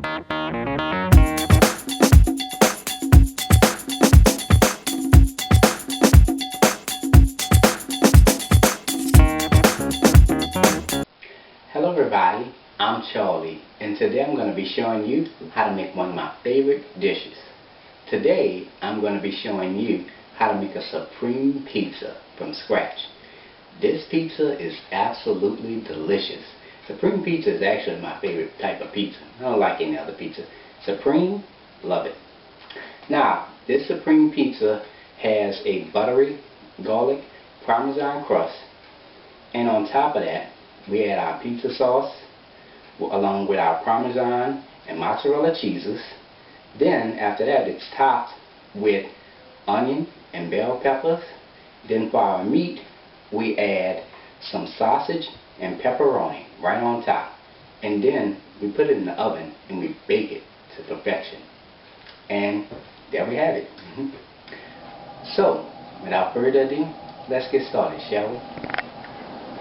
Hello everybody, I'm Charlie, and today I'm going to be showing you how to make one of my favorite dishes. Today I'm going to be showing you how to make a supreme pizza from scratch. This pizza is absolutely delicious. Supreme pizza is actually my favorite type of pizza. I don't like any other pizza. Supreme, love it. Now, this supreme pizza has a buttery, garlic, Parmesan crust, and on top of that we add our pizza sauce along with our Parmesan and Mozzarella cheeses. Then after that it's topped with onion and bell peppers. Then for our meat we add some sausage and pepperoni right on top. And then we put it in the oven and we bake it to perfection. And there we have it. So without further ado, let's get started, shall we?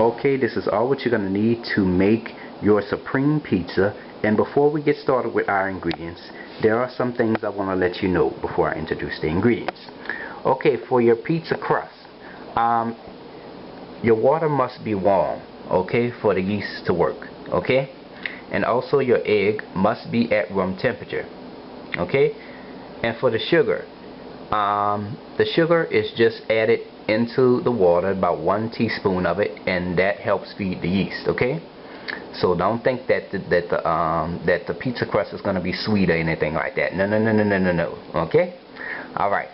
Okay, this is all what you're going to need to make your supreme pizza. And before we get started with our ingredients, there are some things I want to let you know before I introduce the ingredients. Okay, for your pizza crust, your water must be warm, okay, for the yeast to work, okay? And also your egg must be at room temperature, okay? And for the sugar is just added into the water, about 1 teaspoon of it, and that helps feed the yeast, okay? So don't think that the pizza crust is going to be sweet or anything like that. No, okay? Alright.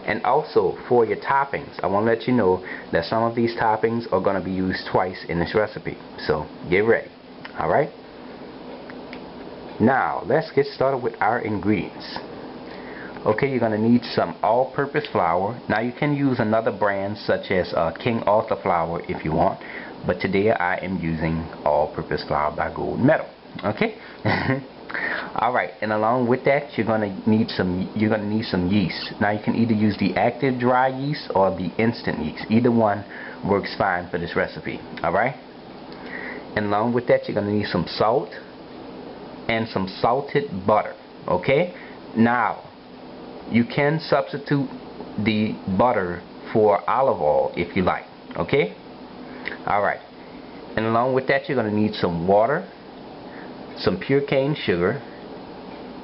And also for your toppings, I want to let you know that some of these toppings are going to be used twice in this recipe, so get ready. Alright? Now let's get started with our ingredients. Okay, you're going to need some all-purpose flour. Now you can use another brand such as King Arthur flour if you want, but today I am using all-purpose flour by Gold Medal. Okay. Alright, and along with that you're going to need some yeast. Now you can either use the active dry yeast or the instant yeast. Either one works fine for this recipe. Alright, and along with that you're going to need some salt and some salted butter. Okay, now you can substitute the butter for olive oil if you like. Okay, alright, and along with that you're going to need some water, some pure cane sugar,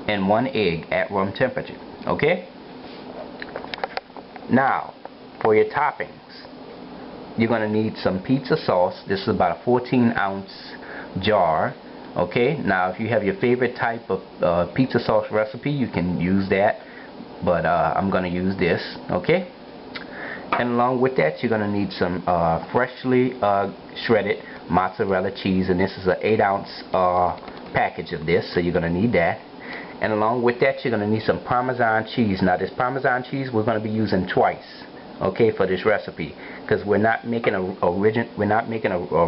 and 1 egg at room temperature. Okay, now for your toppings, you're going to need some pizza sauce. This is about a 14-ounce jar. Okay, now if you have your favorite type of pizza sauce recipe, you can use that, but I'm going to use this. Okay, and along with that you're going to need some freshly shredded mozzarella cheese, and this is an 8-ounce package of this, so you're going to need that. And along with that you're going to need some Parmesan cheese. Now this Parmesan cheese we're going to be using twice, okay, for this recipe, because we're not making a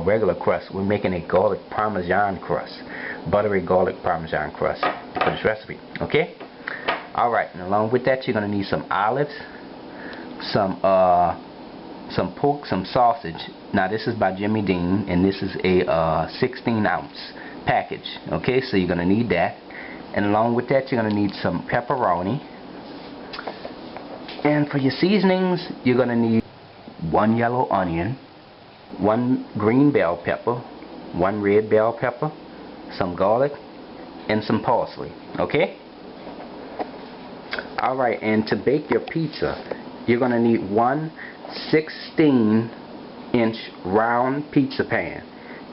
regular crust. We're making a garlic Parmesan crust, buttery garlic Parmesan crust for this recipe. Okay, alright, and along with that you're going to need some olives, some pork, some sausage. Now this is by Jimmy Dean, and this is a 16-ounce package. Okay, so you're going to need that. And along with that you're going to need some pepperoni. And for your seasonings you're going to need 1 yellow onion, 1 green bell pepper, 1 red bell pepper, some garlic, and some parsley. Okay, alright, and to bake your pizza you're going to need 1 16-inch round pizza pan.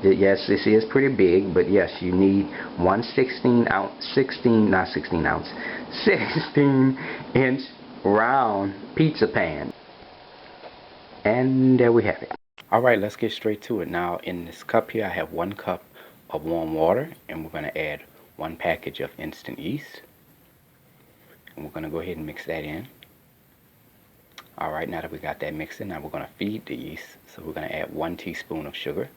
Yes, this is pretty big, but yes, you need 1 16-inch round pizza pan. And there we have it. Alright, let's get straight to it. Now in this cup here I have 1 cup of warm water, and we're going to add 1 package of instant yeast, and we're going to go ahead and mix that in. Alright, now that we got that mixed in, now we're going to feed the yeast, so we're going to add 1 teaspoon of sugar.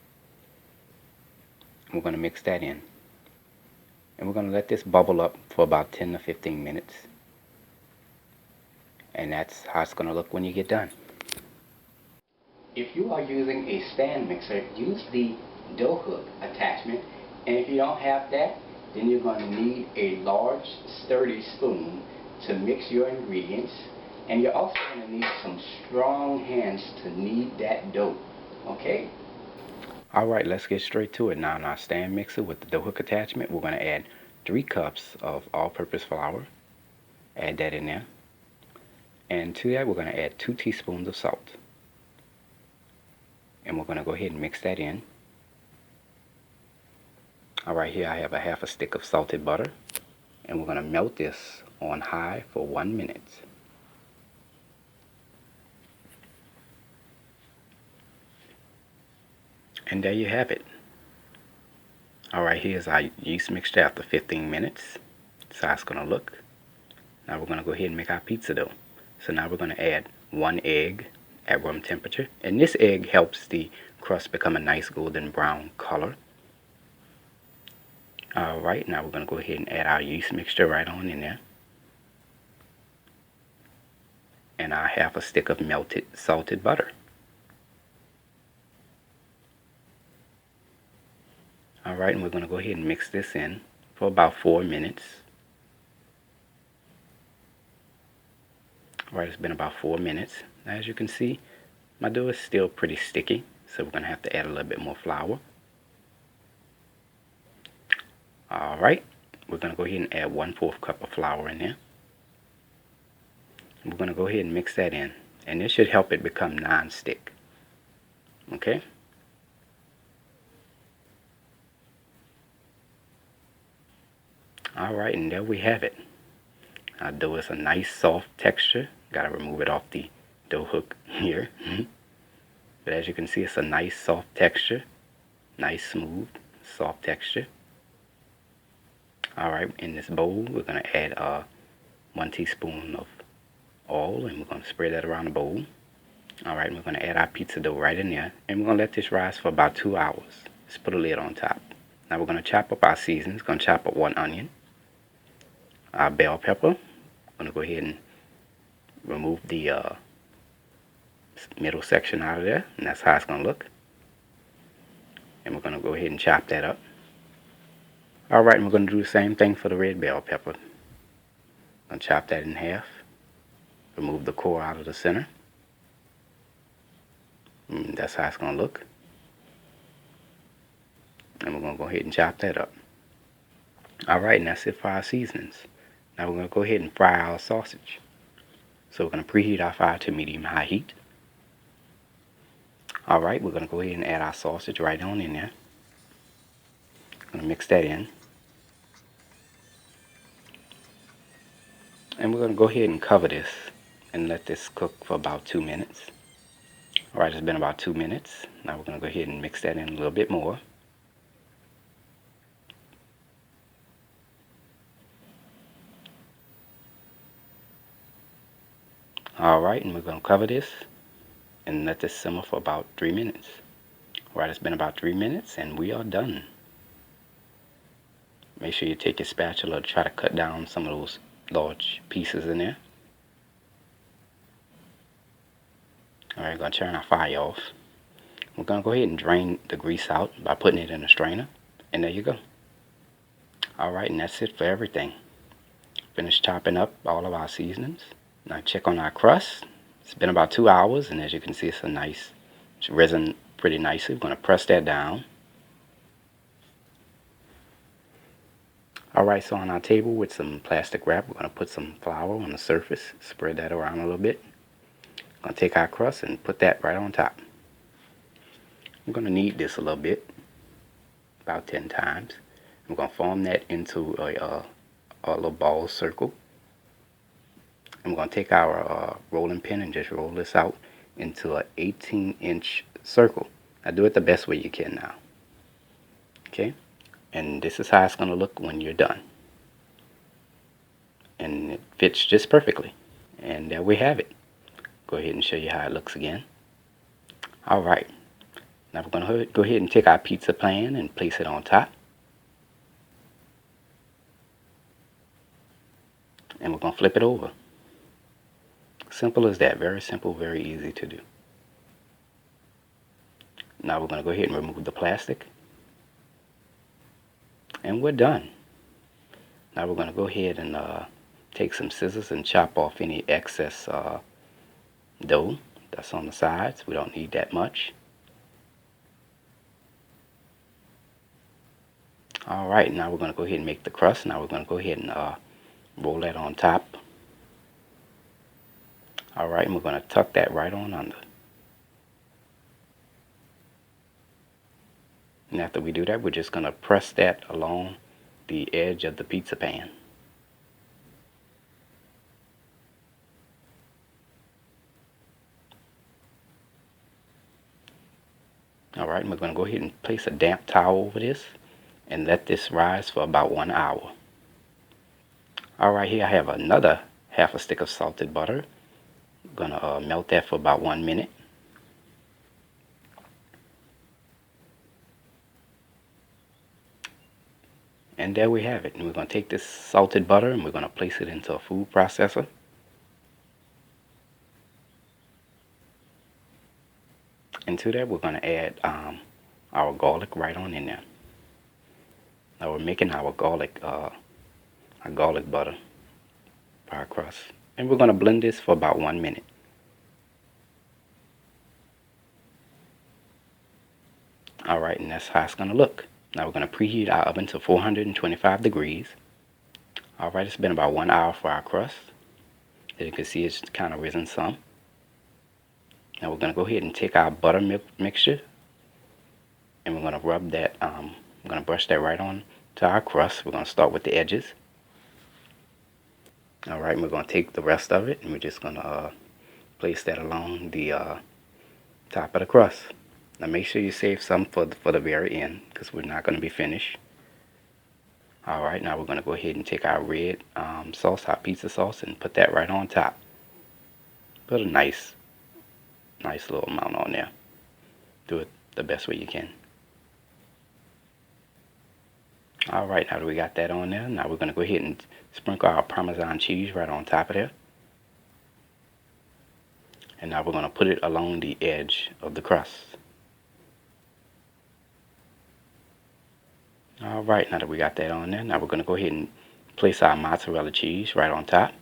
We're going to mix that in, and we're going to let this bubble up for about 10 to 15 minutes, and that's how it's going to look when you get done. If you are using a stand mixer, use the dough hook attachment, and if you don't have that, Then you're going to need a large, sturdy spoon to mix your ingredients. And you're also going to need some strong hands to knead that dough. Okay? Alright, let's get straight to it. Now in our stand mixer with the dough hook attachment, we're going to add 3 cups of all-purpose flour. Add that in there. And to that, we're going to add 2 teaspoons of salt. And we're going to go ahead and mix that in. Alright, here I have a half a stick of salted butter. And we're going to melt this on high for 1 minute. And there you have it. Alright, here's our yeast mixture after 15 minutes. That's how it's going to look. Now we're going to go ahead and make our pizza dough. So now we're going to add 1 egg at room temperature. And this egg helps the crust become a nice golden brown color. Alright, now we're going to go ahead and add our yeast mixture right on in there. And our half a stick of melted salted butter. Alright, and we're going to go ahead and mix this in for about 4 minutes. Alright, it's been about 4 minutes. Now, as you can see, my dough is still pretty sticky, so we're going to have to add a little bit more flour. Alright, we're going to go ahead and add 1/4 cup of flour in there. We're going to go ahead and mix that in, and this should help it become non-stick. Okay? Alright, and there we have it. Our dough is a nice soft texture. Gotta remove it off the dough hook here. But as you can see, it's a nice soft texture. Nice, smooth, soft texture. Alright, in this bowl, we're going to add 1 teaspoon of oil, and we're going to spread that around the bowl. Alright, and we're going to add our pizza dough right in there, and we're going to let this rise for about 2 hours. Just put a lid on top. Now we're going to chop up our seasonings. Going to chop up 1 onion, our bell pepper. I'm going to go ahead and remove the middle section out of there, and that's how it's going to look. And we're going to go ahead and chop that up. Alright, and we're going to do the same thing for the red bell pepper. I'm going to chop that in half. Remove the core out of the center. And that's how it's going to look. And we're going to go ahead and chop that up. Alright, and that's it for our seasonings. Now we're going to go ahead and fry our sausage. So we're going to preheat our fire to medium-high heat. Alright, we're going to go ahead and add our sausage right on in there. I'm going to mix that in. And we're going to go ahead and cover this and let this cook for about 2 minutes. Alright, it's been about 2 minutes. Now we're going to go ahead and mix that in a little bit more. Alright, and we're going to cover this and let this simmer for about 3 minutes. Alright, it's been about 3 minutes and we are done. Make sure you take your spatula to try to cut down some of those large pieces in there. Alright, we're going to turn our fire off. We're going to go ahead and drain the grease out by putting it in a strainer. And there you go. Alright, and that's it for everything. Finished chopping up all of our seasonings. Now check on our crust. It's been about 2 hours, and as you can see, it's risen pretty nicely. We're going to press that down. Alright, so on our table with some plastic wrap, we're going to put some flour on the surface. Spread that around a little bit. We're going to take our crust and put that right on top. We're going to knead this a little bit, about 10 times. We're going to form that into a little ball circle. And we're going to take our rolling pin and just roll this out into an 18-inch circle. Now do it the best way you can now. Okay? And this is how it's going to look when you're done. And it fits just perfectly. And there we have it. Go ahead and show you how it looks again. Alright. Now we're going to go ahead and take our pizza pan and place it on top. And we're going to flip it over. Simple as that. Very simple, very easy to do. Now we're going to go ahead and remove the plastic. And we're done. Now we're going to go ahead and take some scissors and chop off any excess dough that's on the sides. We don't need that much. Alright, now we're going to go ahead and make the crust. Now we're going to go ahead and roll that on top. Alright, and we're going to tuck that right on under. And after we do that, we're just going to press that along the edge of the pizza pan. Alright, and we're going to go ahead and place a damp towel over this and let this rise for about 1 hour. Alright, here I have another half a stick of salted butter. I'm going to melt that for about 1 minute. And there we have it. And we're going to take this salted butter and we're going to place it into a food processor. Into that, we're going to add our garlic right on in there. Now we're making our garlic butter for our crust. And we're going to blend this for about 1 minute. Alright, and that's how it's going to look. Now we're going to preheat our oven to 425 degrees. Alright, it's been about 1 hour for our crust. As you can see, it's kind of risen some. Now we're going to go ahead and take our butter mixture and we're going to rub that, I'm going to brush that right on to our crust. We're going to start with the edges. Alright, we're going to take the rest of it and we're just going to place that along the top of the crust. Now make sure you save some for the very end because we're not going to be finished. Alright, now we're going to go ahead and take our red sauce, our pizza sauce, and put that right on top. Put a nice little amount on there. Do it the best way you can. Alright, now that we got that on there, now we're going to go ahead and sprinkle our Parmesan cheese right on top of there. And now we're going to put it along the edge of the crust. Alright, now that we got that on there, now we're going to go ahead and place our mozzarella cheese right on top.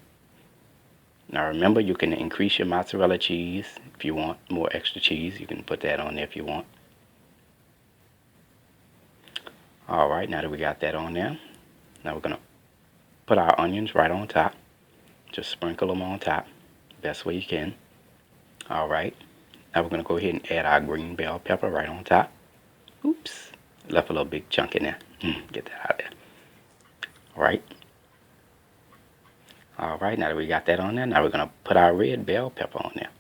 Now remember, you can increase your mozzarella cheese if you want more extra cheese. You can put that on there if you want. Alright, now that we got that on there, now we're going to put our onions right on top. Just sprinkle them on top, best way you can. Alright, now we're going to go ahead and add our green bell pepper right on top. Oops, left a little big chunk in there. Get that out of there. Alright. Alright, now that we got that on there, now we're going to put our red bell pepper on there.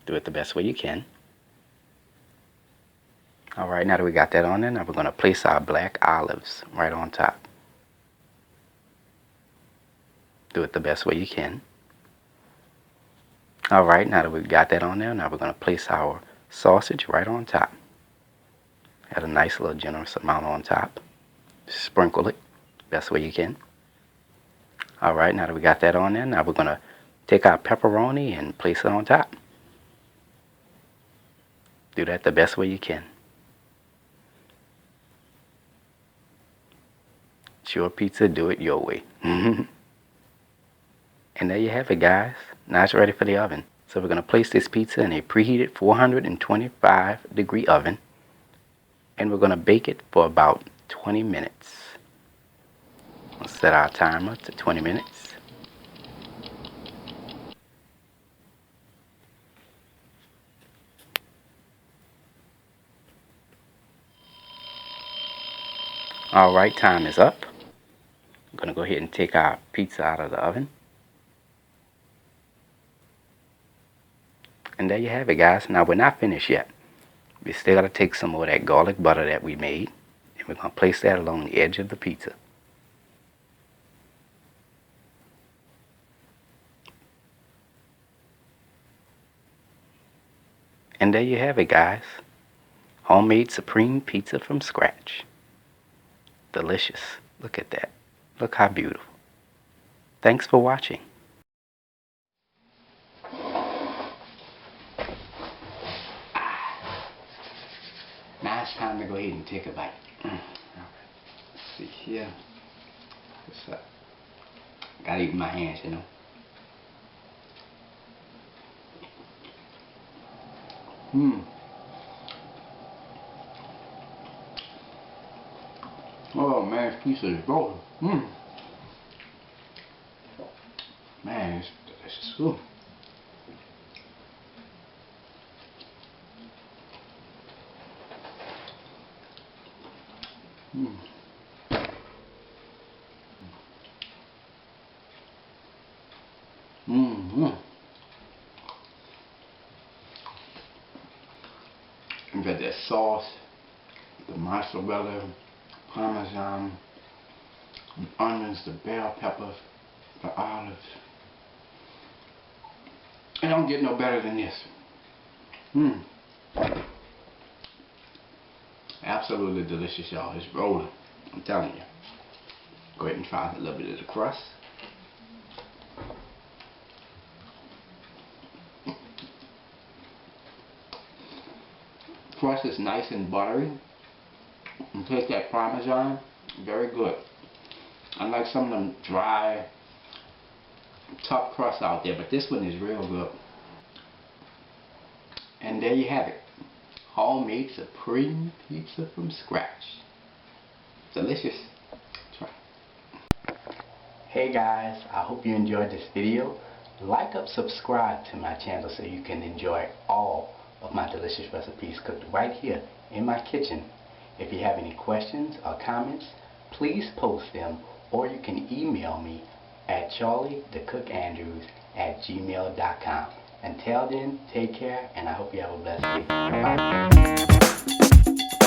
Do it the best way you can. Alright, now that we got that on there, now we're going to place our black olives right on top. Do it the best way you can. Alright, now that we've got that on there, now we're going to place our sausage right on top. Add a nice little generous amount on top. Sprinkle it best way you can. Alright, now that we got that on there, now we're going to take our pepperoni and place it on top. Do that the best way you can. It's your pizza, do it your way. And there you have it, guys. Now it's ready for the oven. So we're going to place this pizza in a preheated 425 degree oven. And we're going to bake it for about 20 minutes. We'll set our timer to 20 minutes. Alright, time is up. I'm going to go ahead and take our pizza out of the oven. And there you have it, guys. Now we're not finished yet. We still got to take some more of that garlic butter that we made. And we're going to place that along the edge of the pizza. And there you have it, guys. Homemade supreme pizza from scratch. Delicious. Look at that. Look how beautiful. Thanks for watching. Now it's time to go ahead and take a bite. see here. What's up? Gotta eat with my hands, you know. Oh man, this pizza is golden. Man, it's delicious. Ooh. You got that sauce, the mozzarella, Parmesan, the onions, the bell peppers, the olives. It don't get no better than this. Absolutely delicious, y'all. It's rolling. I'm telling you. Go ahead and try a little bit of the crust. Crust is nice and buttery. And taste that Parmesan. Very good. Unlike some of them dry, tough crusts out there, but this one is real good. And there you have it. Homemade supreme pizza from scratch. Delicious. Try. Hey guys, I hope you enjoyed this video. Like up, subscribe to my channel so you can enjoy all of my delicious recipes cooked right here in my kitchen. If you have any questions or comments, please post them, or you can email me at charliethecookandrews@gmail.com. Until then, take care, and I hope you have a blessed day. Bye.